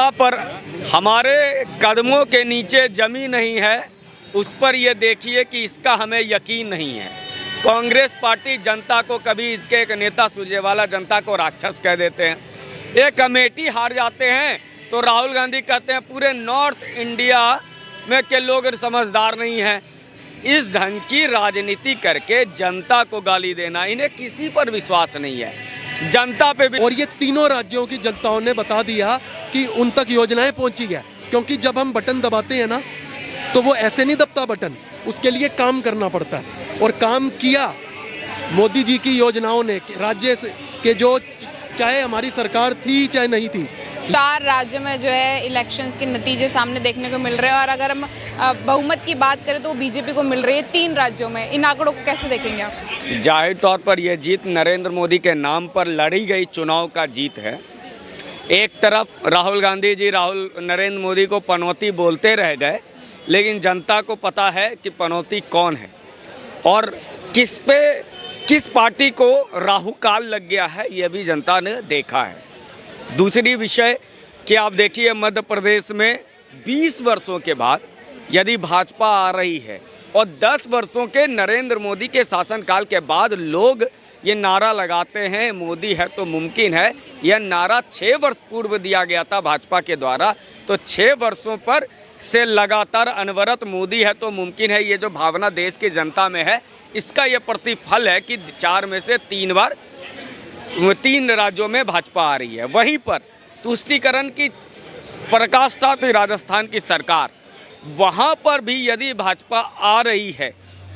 जनता पर हमारे कदमों के नीचे जमी नहीं है, उस पर ये देखिए कि इसका हमें यकीन नहीं है। कांग्रेस पार्टी जनता को कभी इसके एक नेता सुरजेवाला जनता को राक्षस कह देते हैं, एक कमेटी हार जाते हैं तो राहुल गांधी कहते हैं पूरे नॉर्थ इंडिया में के लोग समझदार नहीं हैं। इस ढंग की राजनीति करके जनता को गाली देना, इन्हें किसी पर विश्वास नहीं है, जनता पे भी। और ये तीनों राज्यों की जनताओं ने बता दिया कि उन तक योजनाएं पहुंची है, क्योंकि जब हम बटन दबाते हैं ना तो वो ऐसे नहीं दबता बटन, उसके लिए काम करना पड़ता है। और काम किया मोदी जी की योजनाओं ने, राज्य के जो चाहे हमारी सरकार थी चाहे नहीं थी। 4 राज्य में जो है इलेक्शंस के नतीजे सामने देखने को मिल रहे हैं, और अगर हम बहुमत की बात करें तो बीजेपी को मिल रही है 3 राज्यों में। इन आंकड़ों को कैसे देखेंगे आप? जाहिर तौर पर यह जीत नरेंद्र मोदी के नाम पर लड़ी गई चुनाव का जीत है। एक तरफ राहुल गांधी जी नरेंद्र मोदी को पनौती बोलते रह गए, लेकिन जनता को पता है कि पनौती कौन है और किस पार्टी को राहु काल लग गया है, यह भी जनता ने देखा है। दूसरी विषय कि आप देखिए मध्य प्रदेश में 20 वर्षों के बाद यदि भाजपा आ रही है और 10 वर्षों के नरेंद्र मोदी के शासनकाल के बाद लोग ये नारा लगाते हैं मोदी है तो मुमकिन है। यह नारा 6 वर्ष पूर्व दिया गया था भाजपा के द्वारा, तो 6 वर्षों पर से लगातार अनवरत मोदी है तो मुमकिन है, ये जो भावना देश की जनता में है, इसका ये प्रतिफल है कि 4 में से 3 राज्यों में भाजपा आ रही है। वहीं पर तुष्टीकरण की पराकाष्ठा थी राजस्थान की सरकार, वहाँ पर भी यदि भाजपा आ रही है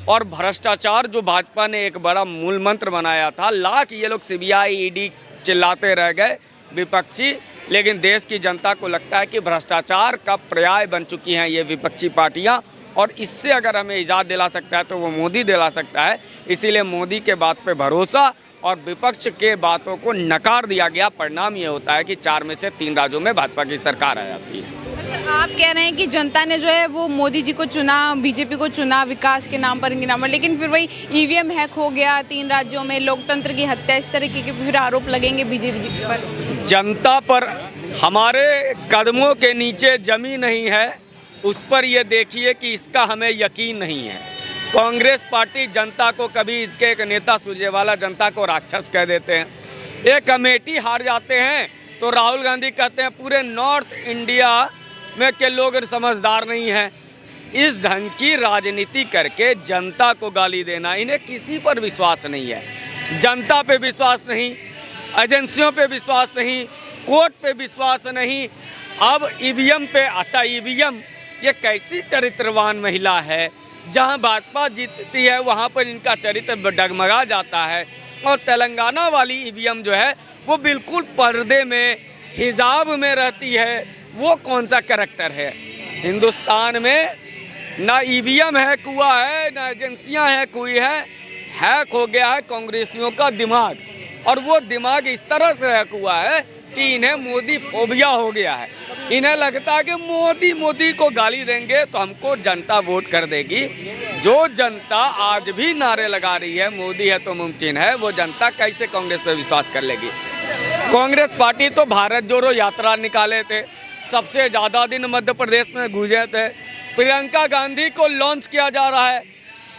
और भ्रष्टाचार जो भाजपा ने एक बड़ा मूल मंत्र बनाया था, लाख ये लोग सीबीआई ईडी चिल्लाते रह गए विपक्षी, लेकिन देश की जनता को लगता है कि भ्रष्टाचार का पर्याय बन चुकी हैं ये विपक्षी पार्टियां, और इससे अगर हमें इजाज़त दिला सकता है तो वो मोदी दिला सकता है। इसीलिए मोदी के बात पे भरोसा और विपक्ष के बातों को नकार दिया गया। परिणाम ये होता है कि 4 में से 3 राज्यों में भाजपा की सरकार आ जाती है। आप कह रहे हैं कि जनता ने जो है वो मोदी जी को चुना, बीजेपी को चुना विकास के नाम पर, इनके नाम पर, लेकिन फिर वही ईवीएम हैक हो गया 3 राज्यों में, लोकतंत्र की हत्या, इस तरीके के फिर आरोप लगेंगे बीजेपी पर। जनता पर हमारे कदमों के नीचे जमी नहीं है, उस पर ये देखिए कि इसका हमें यकीन नहीं है। कांग्रेस पार्टी जनता को कभी इसके एक नेता सुरजेवाला जनता को राक्षस कह देते हैं, एक कमेटी हार जाते हैं तो राहुल गांधी कहते हैं पूरे नॉर्थ इंडिया में के लोग समझदार नहीं हैं। इस ढंग की राजनीति करके जनता को गाली देना, इन्हें किसी पर विश्वास नहीं है, जनता पे विश्वास नहीं, एजेंसियों पे विश्वास नहीं, कोर्ट पे विश्वास नहीं। अब ईवीएम पे, अच्छा ईवीएम ये कैसी चरित्रवान महिला है, जहां भाजपा जीतती है वहां पर इनका चरित्र डगमगा जाता है, और तेलंगाना वाली ईवीएम जो है वो बिल्कुल पर्दे में हिजाब में रहती है। वो कौन सा कैरेक्टर है? हिंदुस्तान में ना ईवीएम है कुआ है, ना एजेंसियां हैं कुई है, हैक हो गया है कांग्रेसियों का दिमाग, और वो दिमाग इस तरह से हैक हुआ है कि इन्हें मोदी फोबिया हो गया है। इन्हें लगता है कि मोदी को गाली देंगे तो हमको जनता वोट कर देगी। जो जनता आज भी नारे लगा रही है मोदी है तो मुमकिन है, वो जनता कैसे कांग्रेस पे विश्वास कर लेगी? कांग्रेस पार्टी तो भारत जोड़ो यात्रा निकाले थे, सबसे ज़्यादा दिन मध्य प्रदेश में गूंजे थे। प्रियंका गांधी को लॉन्च किया जा रहा है।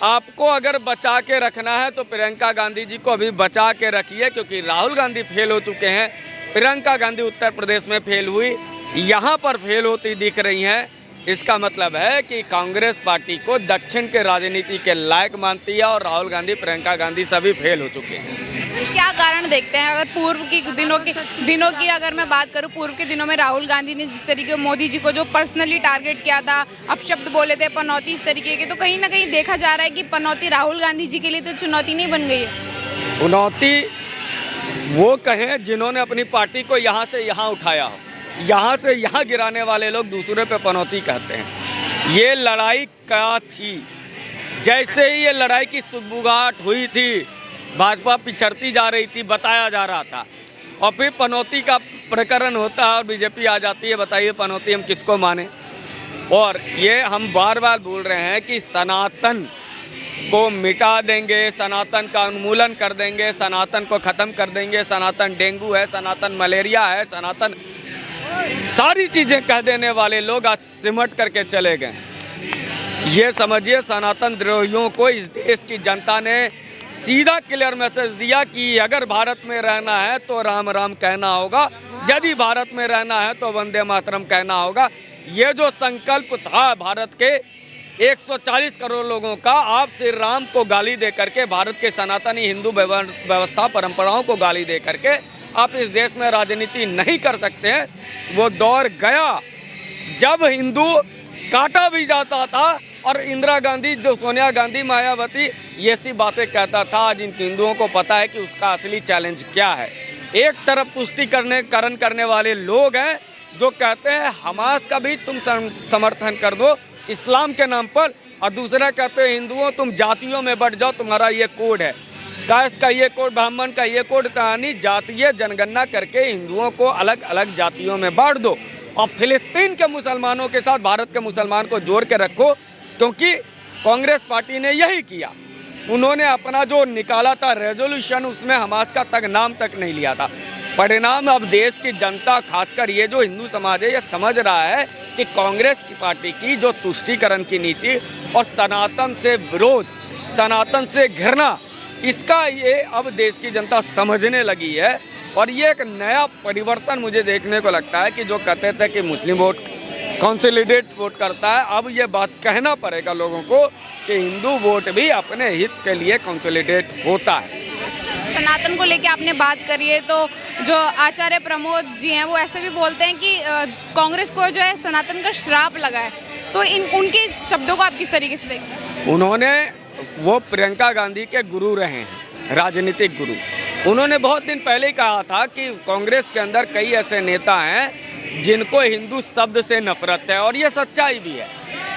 आपको अगर बचा के रखना है तो प्रियंका गांधी जी को अभी बचा के रखिए, क्योंकि राहुल गांधी फेल हो चुके हैं। प्रियंका गांधी उत्तर प्रदेश में फेल हुई, यहाँ पर फेल होती दिख रही हैं। इसका मतलब है कि कांग्रेस पार्टी को दक्षिण के राजनीति के लायक मानती है, और राहुल गांधी प्रियंका गांधी सभी फेल हो चुके हैं। क्या कारण देखते हैं? अगर पूर्व की दिनों की अगर मैं बात करूं, पूर्व के दिनों में राहुल गांधी ने जिस तरीके मोदी जी को जो पर्सनली टारगेट किया था, अपशब्द बोले थे, पनौती, इस तरीके के, तो कहीं ना कहीं देखा जा रहा है कि पनौती राहुल गांधी जी के लिए तो चुनौती नहीं बन गई है। चुनौती वो कहें जिन्होंने अपनी पार्टी को यहाँ से यहाँ उठाया हो, यहाँ से यहाँ गिराने वाले लोग दूसरे पे पनौती कहते हैं। ये लड़ाई क्या थी? जैसे ही ये लड़ाई की सुगबुगाहट हुई थी, भाजपा पिछड़ती जा रही थी, बताया जा रहा था, और फिर पनौती का प्रकरण होता है और बीजेपी आ जाती है। बताइए पनौती हम किसको माने? और ये हम बार बार बोल रहे हैं कि सनातन को मिटा देंगे, सनातन का उन्मूलन कर देंगे, सनातन को ख़त्म कर देंगे। सनातन डेंगू है, सनातन मलेरिया है, सनातन सारी चीज़ें कह देने वाले लोग आज सिमट करके चले गए। ये समझिए सनातन द्रोहियों को इस देश की जनता ने सीधा क्लियर मैसेज दिया कि अगर भारत में रहना है तो राम राम कहना होगा, यदि भारत में रहना है तो वंदे मातरम कहना होगा। ये जो संकल्प था भारत के 140 करोड़ लोगों का, आप श्री राम को गाली दे करके, भारत के सनातनी हिंदू व्यवस्था परंपराओं को गाली दे करके आप इस देश में राजनीति नहीं कर सकते हैं। वो दौर गया जब हिंदू काटा भी जाता था और इंदिरा गांधी, जो सोनिया गांधी, मायावती ये सी बातें कहता था। आज इन हिंदुओं को पता है कि उसका असली चैलेंज क्या है। एक तरफ तुष्टिकरण करने वाले लोग हैं जो कहते हैं हमास का भी तुम समर्थन कर दो इस्लाम के नाम पर, और दूसरा कहते हैं हिंदुओं तुम जातियों में बढ़ जाओ, तुम्हारा ये कोड है, कास्ट का ये कोड, ब्राह्मण का ये कोड, कहानी जातीय जनगणना करके हिंदुओं को अलग अलग जातियों में बांट दो और फिलिस्तीन के मुसलमानों के साथ भारत के मुसलमान को जोड़ के रखो। क्योंकि कांग्रेस पार्टी ने यही किया, उन्होंने अपना जो निकाला था रेजोल्यूशन, उसमें हमास का नाम तक नहीं लिया था। परिणाम अब देश की जनता, खासकर ये जो हिंदू समाज है, ये समझ रहा है कि कांग्रेस की पार्टी की जो तुष्टीकरण की नीति और सनातन से विरोध, सनातन से घृणा, इसका ये अब देश की जनता समझने लगी है। और ये एक नया परिवर्तन मुझे देखने को लगता है कि जो कहते थे कि मुस्लिम वोट कंसोलिडेट वोट करता है, अब ये बात कहना पड़ेगा लोगों को कि हिंदू वोट भी अपने हित के लिए कंसोलिडेट होता है। सनातन को लेके आपने बात करी है, तो जो आचार्य प्रमोद जी हैं वो ऐसे भी बोलते हैं कि कांग्रेस को जो है सनातन का श्राप लगा है, तो उनके शब्दों को आप किस तरीके से देखते हैं? उन्होंने, वो प्रियंका गांधी के गुरु रहे हैं, राजनीतिक गुरु। उन्होंने बहुत दिन पहले ही कहा था कि कांग्रेस के अंदर कई ऐसे नेता हैं जिनको हिंदू शब्द से नफरत है, और ये सच्चाई भी है।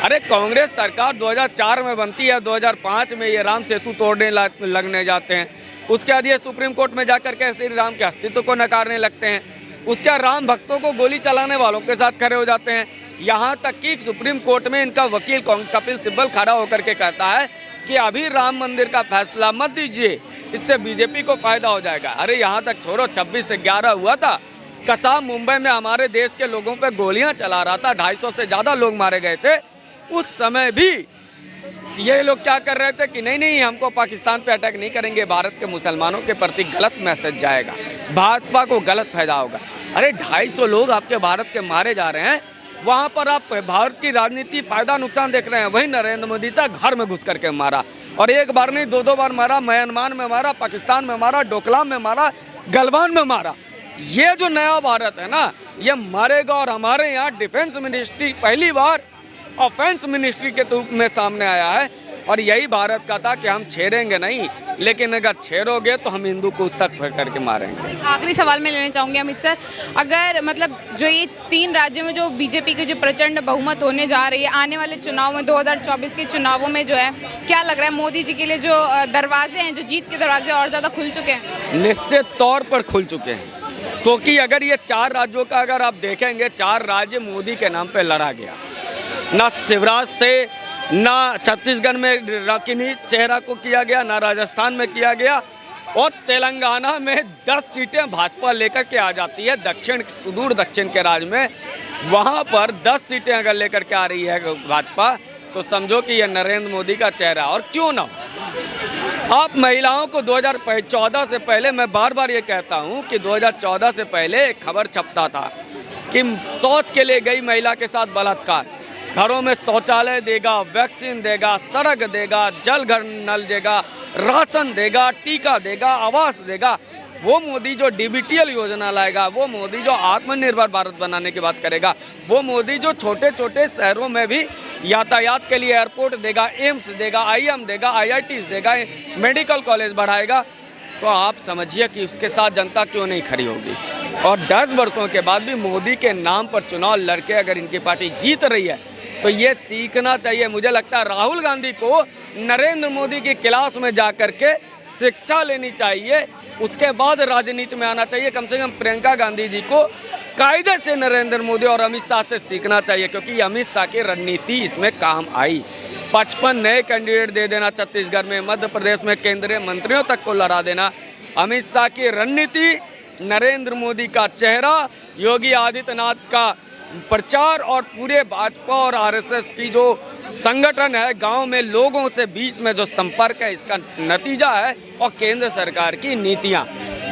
अरे कांग्रेस सरकार 2004 में बनती है, 2005 में ये राम सेतु तोड़ने लगने जाते हैं, उसके बाद ये सुप्रीम कोर्ट में जाकर के श्री राम के अस्तित्व को नकारने लगते हैं, उसके बाद राम भक्तों को गोली चलाने वालों के साथ खड़े हो जाते हैं। यहाँ तक कि सुप्रीम कोर्ट में इनका वकील कपिल सिब्बल खड़ा होकर के कहता है कि अभी राम मंदिर का फैसला मत दीजिए, इससे बीजेपी को फायदा हो जाएगा। अरे यहाँ तक छोड़ो, 26 से 11 हुआ था, कसाब मुंबई में हमारे देश के लोगों पे गोलियां चला रहा था, 250 से ज़्यादा लोग मारे गए थे। उस समय भी ये लोग क्या कर रहे थे कि नहीं हमको पाकिस्तान पे अटैक नहीं करेंगे, भारत के मुसलमानों के प्रति गलत मैसेज जाएगा, भाजपा को गलत फायदा होगा। अरे 250 लोग आपके भारत के मारे जा रहे हैं, वहाँ पर आप भारत की राजनीति फायदा नुकसान देख रहे हैं। वही नरेंद्र मोदी था, घर में घुस करके मारा, और एक बार नहीं 2-2 बार मारा, म्यांमार में मारा, पाकिस्तान में मारा, डोकलाम में मारा, गलवान में मारा। ये जो नया भारत है ना, ये मारेगा। और हमारे यहाँ डिफेंस मिनिस्ट्री पहली बार ऑफेंस मिनिस्ट्री के रूप में सामने आया है, और यही भारत का था कि हम छेड़ेंगे नहीं, लेकिन अगर छेड़ोगे तो हम हिंदू को उस तक करके मारेंगे। आखिरी सवाल मैं लेना चाहूँगी अमित सर, अगर मतलब जो ये 3 राज्यों में जो बीजेपी की जो प्रचंड बहुमत होने जा रही है, आने वाले चुनाव में 2024 के चुनावों में जो है, क्या लग रहा है मोदी जी के लिए जो दरवाजे हैं, जो जीत के दरवाजे और ज़्यादा खुल चुके हैं? निश्चित तौर पर खुल चुके हैं, क्योंकि अगर ये 4 राज्यों का अगर आप देखेंगे, 4 राज्य मोदी के नाम पे लड़ा गया। ना शिवराज थे, ना छत्तीसगढ़ में किन्हीं चेहरा को किया गया, ना राजस्थान में किया गया, और तेलंगाना में 10 सीटें भाजपा लेकर के आ जाती है। दक्षिण, सुदूर दक्षिण के राज्य में वहाँ पर 10 सीटें अगर लेकर के आ रही है भाजपा, तो समझो कि यह नरेंद्र मोदी का चेहरा। और क्यों ना हो, आप महिलाओं को 2014 से पहले, मैं बार बार ये कहता हूँ कि 2014 से पहले एक खबर छपता था कि शौच के लिए गई महिला के साथ बलात्कार, घरों में शौचालय देगा, वैक्सीन देगा, सड़क देगा, जल घर नल देगा, राशन देगा, टीका देगा, आवास देगा। वो मोदी जो DBTL योजना लाएगा, वो मोदी जो आत्मनिर्भर भारत बनाने की बात करेगा, वो मोदी जो छोटे छोटे शहरों में भी यातायात के लिए एयरपोर्ट देगा, एम्स देगा, IIM देगा, IITs देगा, मेडिकल कॉलेज बढ़ाएगा, तो आप समझिए कि उसके साथ जनता क्यों नहीं खड़ी होगी। और 10 वर्षों के बाद भी मोदी के नाम पर चुनाव लड़के अगर इनकी पार्टी जीत रही है, तो ये तीखना चाहिए। मुझे लगता है राहुल गांधी को नरेंद्र मोदी की क्लास में जा कर के शिक्षा लेनी चाहिए, उसके बाद राजनीति में आना चाहिए। कम से कम प्रियंका गांधी जी को कायदे से नरेंद्र मोदी और अमित शाह से सीखना चाहिए, क्योंकि अमित शाह की रणनीति इसमें काम आई। 55 नए कैंडिडेट दे देना छत्तीसगढ़ में, मध्य प्रदेश में केंद्रीय मंत्रियों तक को लड़ा देना, अमित शाह की रणनीति, नरेंद्र मोदी का चेहरा योगी आदित्यनाथ का प्रचार और पूरे भाजपा और आरएसएस की जो संगठन है, गांव में लोगों से बीच में जो संपर्क है, इसका नतीजा है। और केंद्र सरकार की नीतियां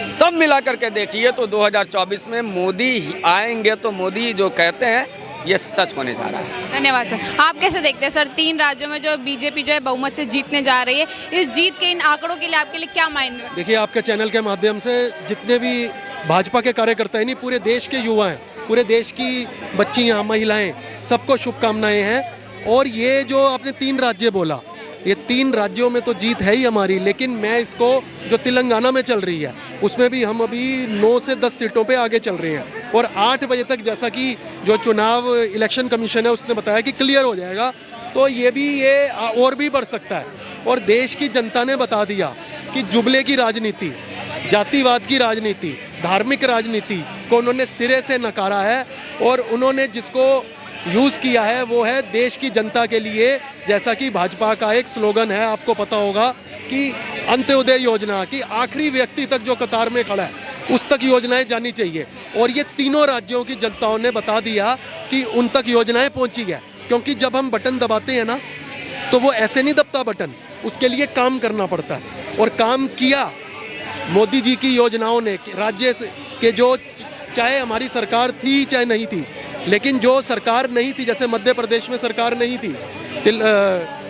सब मिला करके देखिए तो 2024 में मोदी ही आएंगे, तो मोदी जो कहते हैं ये सच होने जा रहा है। धन्यवाद सर। आप कैसे देखते हैं सर, 3 राज्यों में जो बीजेपी जो है बहुमत से जीतने जा रही है, इस जीत के इन आंकड़ों के लिए आपके लिए क्या मायने? देखिए, आपके चैनल के माध्यम से जितने भी भाजपा के कार्यकर्ता हैं, नहीं पूरे देश के युवा हैं, पूरे देश की बच्चियां, महिलाएं, सबको शुभकामनाएं हैं। और ये जो आपने 3 राज्य बोला, ये 3 राज्यों में तो जीत है ही हमारी, लेकिन मैं इसको जो तेलंगाना में चल रही है उसमें भी हम अभी 9 से 10 सीटों पे आगे चल रहे हैं। और 8 बजे तक, जैसा कि जो चुनाव इलेक्शन कमीशन है उसने बताया कि क्लियर हो जाएगा, तो ये और भी बढ़ सकता है। और देश की जनता ने बता दिया कि जुबले की राजनीति, जातिवाद की राजनीति, धार्मिक राजनीति को उन्होंने सिरे से नकारा है। और उन्होंने जिसको यूज़ किया है वो है देश की जनता के लिए। जैसा कि भाजपा का एक स्लोगन है, आपको पता होगा कि अंत्योदय योजना, कि आखिरी व्यक्ति तक जो कतार में खड़ा है उस तक योजनाएं जानी चाहिए। और ये तीनों राज्यों की जनताओं ने बता दिया कि उन तक योजनाएं पहुंची है। क्योंकि जब हम बटन दबाते हैं ना, तो वो ऐसे नहीं दबता बटन, उसके लिए काम करना पड़ता है। और काम किया मोदी जी की योजनाओं ने, राज्य के जो, चाहे हमारी सरकार थी चाहे नहीं थी, लेकिन जो सरकार नहीं थी, जैसे मध्य प्रदेश में सरकार नहीं थी,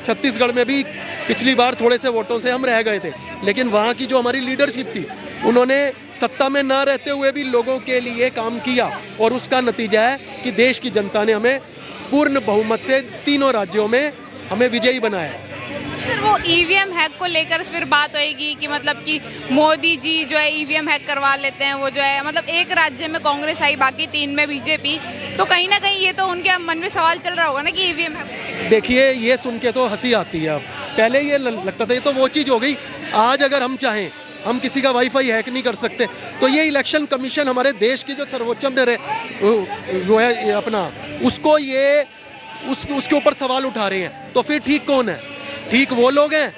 छत्तीसगढ़ में भी पिछली बार थोड़े से वोटों से हम रह गए थे, लेकिन वहाँ की जो हमारी लीडरशिप थी, उन्होंने सत्ता में ना रहते हुए भी लोगों के लिए काम किया। और उसका नतीजा है कि देश की जनता ने हमें पूर्ण बहुमत से तीनों राज्यों में हमें विजयी बनाया है। सर, वो ईवीएम हैक को लेकर फिर बात होएगी कि मतलब कि मोदी जी जो है ईवीएम हैक करवा लेते हैं, वो जो है मतलब एक राज्य में कांग्रेस आई, बाकी 3 में बीजेपी, तो कहीं ना कहीं ये तो उनके मन में सवाल चल रहा होगा ना कि ईवीएम हैक। देखिए, ये सुन के तो हंसी आती है। अब पहले ये लगता था ये तो वो चीज़ हो गई। आज अगर हम चाहें, हम किसी का वाईफाई हैक नहीं कर सकते। तो ये इलेक्शन कमीशन हमारे देश की जो सर्वोच्चम वो है अपना, उसको ये उसके ऊपर सवाल उठा रहे हैं। तो फिर ठीक कौन है? ठीक वो लोग हैं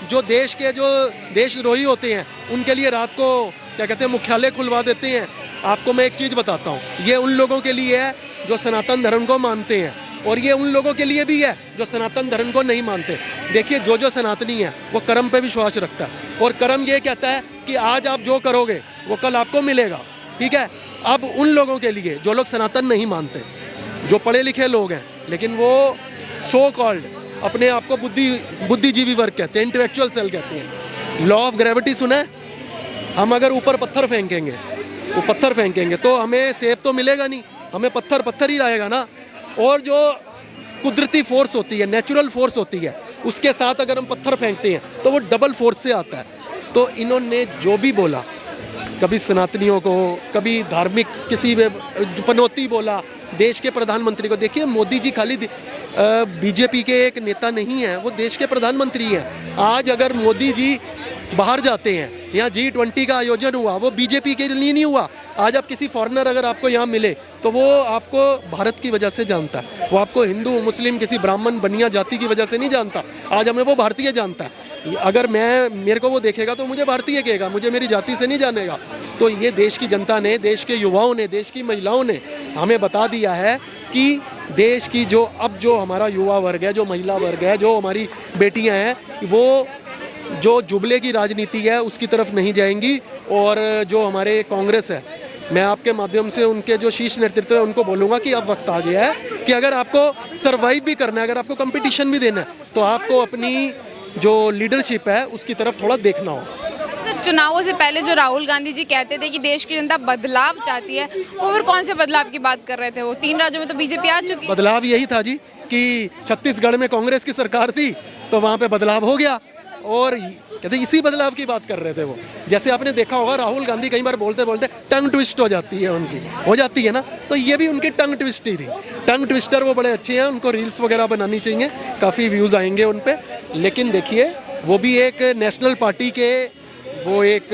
जो देशद्रोही होते हैं, उनके लिए रात को क्या कहते हैं मुख्यालय खुलवा देते हैं। आपको मैं एक चीज़ बताता हूँ, ये उन लोगों के लिए है जो सनातन धर्म को मानते हैं, और ये उन लोगों के लिए भी है जो सनातन धर्म को नहीं मानते। देखिए, जो सनातनी है वो कर्म पे विश्वास रखता है, और कर्म ये कहता है कि आज आप जो करोगे वो कल आपको मिलेगा। ठीक है। अब उन लोगों के लिए जो लोग सनातन नहीं मानते, जो पढ़े लिखे लोग हैं, लेकिन वो सो कॉल्ड अपने आप को बुद्धिजीवी वर्ग कहते हैं, इंटेलेक्चुअल सेल कहते हैं। लॉ ऑफ ग्रेविटी सुना है? हम अगर ऊपर पत्थर फेंकेंगे तो हमें सेब तो मिलेगा नहीं, हमें पत्थर ही आएगा ना। और जो कुदरती फोर्स होती है, नेचुरल फोर्स होती है, उसके साथ अगर हम पत्थर फेंकते हैं तो वो डबल फोर्स से आता है। तो इन्होंने जो भी बोला, कभी सनातनियों को, कभी धार्मिक किसी पनौती बोला, देश के प्रधानमंत्री को। देखिए, मोदी जी खाली बीजेपी के एक नेता नहीं है, वो देश के प्रधानमंत्री हैं। आज अगर मोदी जी बाहर जाते हैं, यहाँ G20 का आयोजन हुआ, वो बीजेपी के लिए नहीं हुआ। आज आप किसी फॉरेनर अगर आपको यहाँ मिले तो वो आपको भारत की वजह से जानता है, वो आपको हिंदू मुस्लिम किसी ब्राह्मण बनिया जाति की वजह से नहीं जानता। आज हमें वो भारतीय जानता है। अगर मेरे को वो देखेगा तो मुझे भारतीय कहेगा, मुझे मेरी जाति से नहीं जानेगा। तो ये देश की जनता ने, देश के युवाओं ने, देश की महिलाओं ने हमें बता दिया है कि देश की जो हमारा युवा वर्ग है, जो महिला वर्ग है, जो हमारी बेटियां हैं, वो जो जुबले की राजनीति है उसकी तरफ नहीं जाएंगी। और जो हमारे कांग्रेस है, मैं आपके माध्यम से उनके जो शीर्ष नेतृत्व है उनको बोलूँगा कि अब वक्त आ गया है कि अगर आपको सर्वाइव भी करना है, अगर आपको कंपटीशन भी देना है, तो आपको अपनी जो लीडरशिप है उसकी तरफ थोड़ा देखना हो। सर, चुनावों से पहले जो राहुल गांधी जी कहते थे कि देश की जनता बदलाव चाहती है, वो फिर कौन से बदलाव की बात कर रहे थे? वो 3 राज्यों में तो बीजेपी आ चुकी है। बदलाव यही था जी कि छत्तीसगढ़ में कांग्रेस की सरकार थी तो वहाँ पे बदलाव हो गया, और कहते इसी बदलाव की बात कर रहे थे वो। जैसे आपने देखा होगा, राहुल गांधी कई बार बोलते बोलते टंग ट्विस्ट हो जाती है उनकी, हो जाती है ना, तो ये भी उनकी टंग ट्विस्ट ही थी। टंग ट्विस्टर वो बड़े अच्छे हैं, उनको रील्स वगैरह बनानी चाहिए, काफ़ी व्यूज़ आएंगे उन पर। लेकिन देखिए, वो भी एक नेशनल पार्टी के वो एक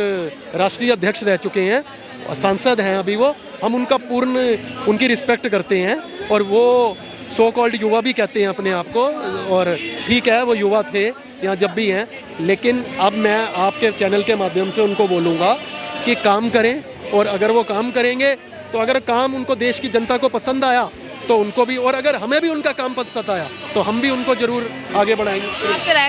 राष्ट्रीय अध्यक्ष रह चुके हैं, सांसद हैं अभी वो। हम उनका पूर्ण उनकी रिस्पेक्ट करते हैं, और वो सो कॉल्ड युवा भी कहते हैं अपने आप को, और ठीक है, वो युवा थे यहाँ जब भी हैं। लेकिन अब मैं आपके चैनल के माध्यम से उनको बोलूँगा कि काम करें, और अगर वो काम करेंगे तो अगर काम उनको देश की जनता को पसंद आया तो उनको भी, और अगर हमें भी उनका काम पसंद आया तो हम भी उनको जरूर आगे बढ़ाएंगे। आपसे राय